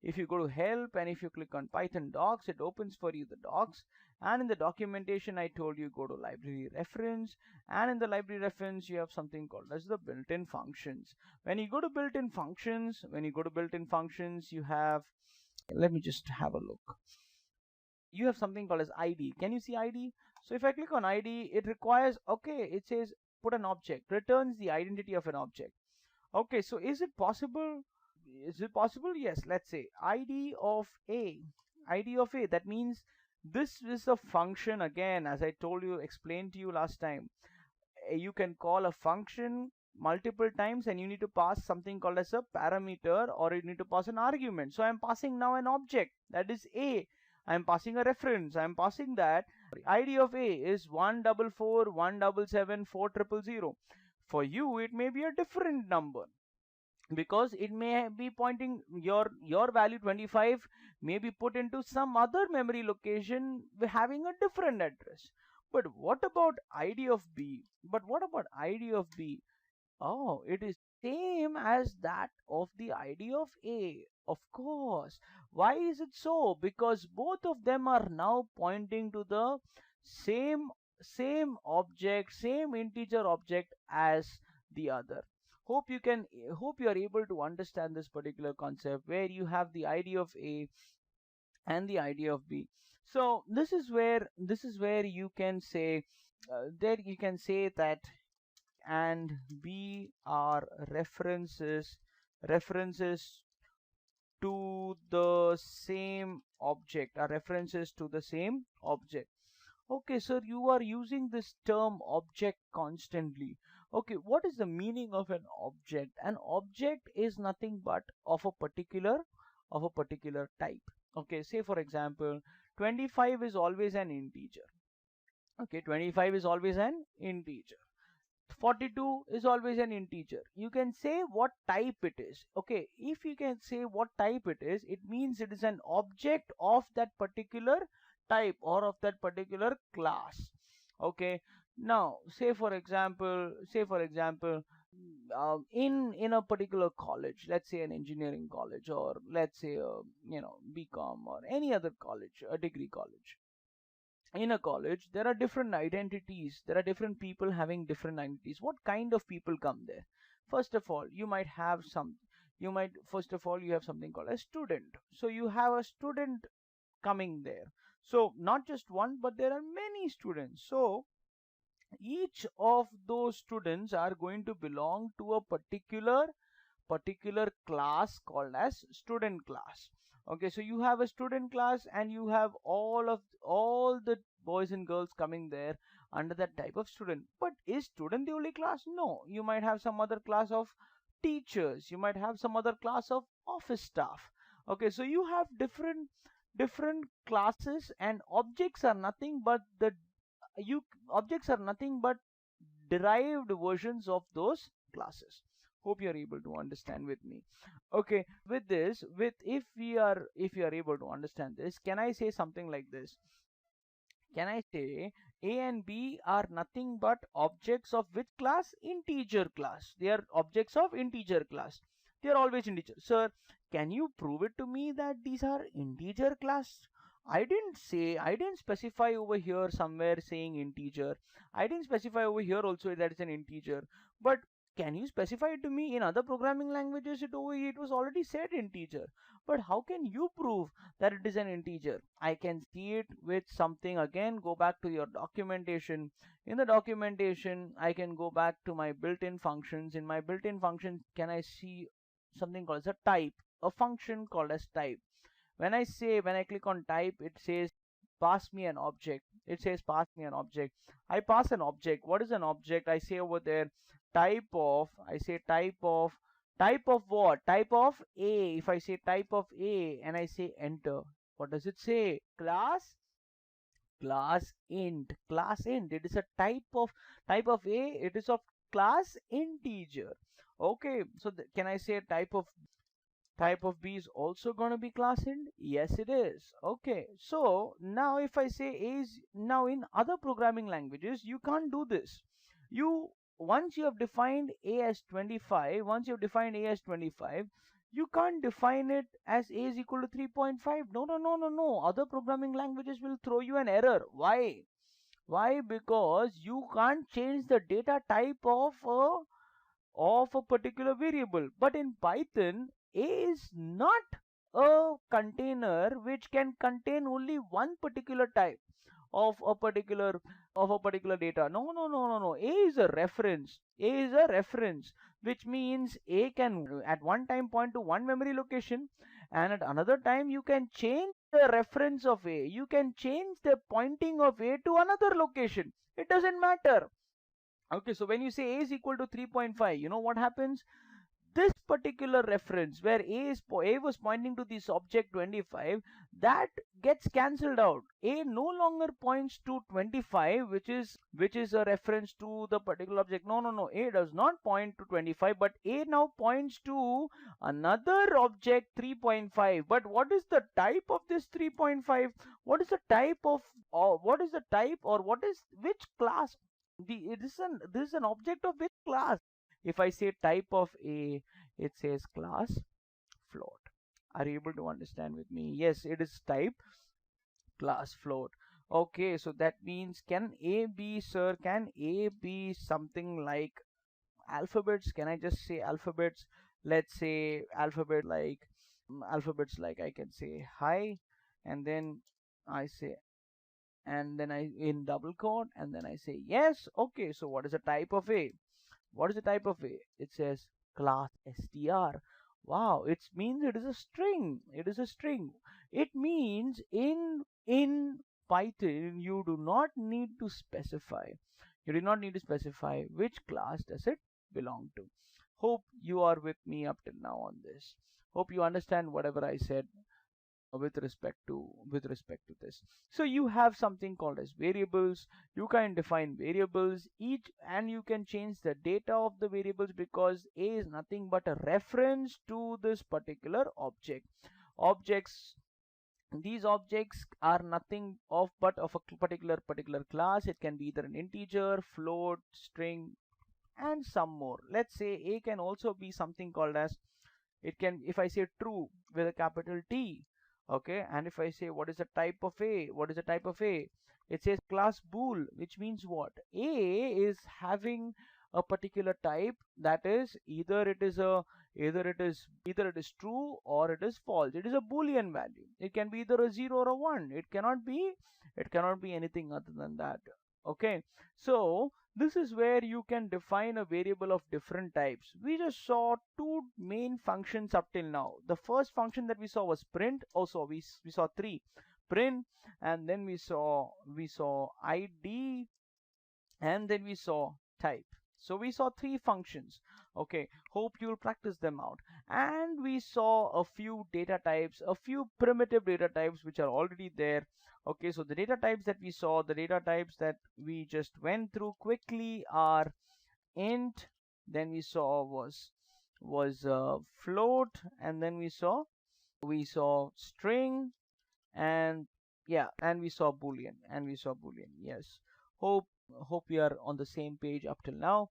If you go to help and if you click on Python docs, it opens for you the docs. And in the documentation, I told you go to library reference, and in the library reference you have something called as the built-in functions. When you go to built-in functions, you have, let me just have a look. You have something called as ID. Can you see ID? So if I click on ID, it requires, okay, it says put an object, returns the identity of an object. Okay, so is it possible? Is it possible? Yes, let's say ID of A. ID of A, that means this is a function. Again, as I told you, explained to you last time, you can call a function multiple times and you need to pass something called as a parameter, or you need to pass an argument. So I'm passing now an object, that is A. I'm passing a reference. I'm passing that ID of A is 144 177 4000. For you it may be a different number, because it may be pointing, your value 25 may be put into some other memory location having a different address. But what about ID of B? Oh, it is same as that of the ID of A. Of course. Why is it so? Because both of them are now pointing to the same object, same integer object as the other. Hope you are able to understand this particular concept, where you have the ID of A and the ID of B. So this is where you can say that and B are references to the same object, Okay, sir, you are using this term object constantly. Okay, what is the meaning of an object? An object is nothing but of a particular type. Okay, say for example, 25 is always an integer. Okay, 25 is always an integer. 42 is always an integer. You can say what type it is. Okay, if you can say what type it is, it means it is an object of that particular type or of that particular class. Okay, now say for example, in a particular college, let's say an engineering college, or let's say BCom or any other college, a degree college. In a college there are different identities, there are different people having different identities. What kind of people come there? First of all, you have something called a student. So you have a student coming there. So not just one, but there are many students. So each of those students are going to belong to a particular class called as student class. Okay, so you have a student class and you have all the boys and girls coming there under that type of student. But is student the only class? No, you might have some other class of teachers, you might have some other class of office staff. Okay, so you have different classes, and objects are nothing but derived versions of those classes. Hope you are able to understand with me. Okay, if you are able to understand this, can I say something like this? Can I say A and B are nothing but objects of which class? Integer class. They are objects of integer class. They are always integer. Sir, can you prove it to me that these are integer class? I didn't specify over here somewhere saying integer. I didn't specify over here also that it's an integer. But can you specify it to me? In other programming languages, it was already said integer. But how can you prove that it is an integer? I can see it with something. Again, go back to your documentation. In the documentation, I can go back to my built-in functions. In my built-in function, can I see something called as a type, a function called as type. When I click on type, it says pass me an object. It says pass me an object. I pass an object. What is an object? I say over there type of what? Type of A. If I say type of A and I say enter, what does it say? Class int. It is a type of A. It is of class integer. Okay, so can I say type of B is also going to be class int? Yes, it is. Okay, so now if I say A is, now in other programming languages you can't do this. Once you have defined A as 25, You can't define it as a is equal to 3.5. No, no, no, no, no. Other programming languages will throw you an error. Why? Why? Because you can't change the data type of a particular variable. But in Python, a is not a container which can contain only one particular type of a particular data. No, no, no, no, no. A is a reference. A is a reference, which means a can at one time point to one memory location, and at another time you can change the reference of a. You can change the pointing of a to another location. It doesn't matter. Okay, so when you say a is equal to 3.5, you know what happens? This particular reference where a was pointing to this object 25, that gets cancelled out. A no longer points to 25, which is a reference to the particular object. No, no, no. A does not point to 25, but a now points to another object 3.5. But what is the type of this 3.5? What is the type of, or what is the type, or what is which class? This is an object of which class? If I say type of a, it says class float. Are you able to understand with me? Yes, it is type class float. Okay, so that means can a be, sir, can a be something like alphabets? Can I just say alphabets? Let's say alphabets like I can say hi, and then I say, and then I in double quote, and then I say yes. Okay, so what is the type of a? What is the type of a? It says class str. Wow, it means it is a string. It is a string. It means in Python you do not need to specify. You do not need to specify which class does it belong to. Hope you are with me up till now on this. Hope you understand whatever I said with respect to this. So you have something called as variables. You can define variables each, and you can change the data of the variables, because a is nothing but a reference to this particular object. Objects, these objects are nothing of but of a particular class. It can be either an integer, float, string, and some more. Let's say a can also be something called as, it can, if I say true with a capital T, okay, and if I say what is the type of a, what is the type of a, it says class bool, which means what? A is having a particular type, that is either it is true or it is false. It is a boolean value. It can be either a 0 or a 1. It cannot be anything other than that. Okay, so this is where you can define a variable of different types. We just saw two main functions up till now. The first function that we saw was print. Also, we saw three: print, and then we saw id, and then we saw type. So we saw three functions. Okay, hope you'll practice them out. And we saw a few data types, a few primitive data types which are already there. Okay, so the data types that we saw, the data types that we just went through quickly are int, then we saw was float, and then we saw string, and yeah, and we saw boolean, yes. Hope we are on the same page up till now.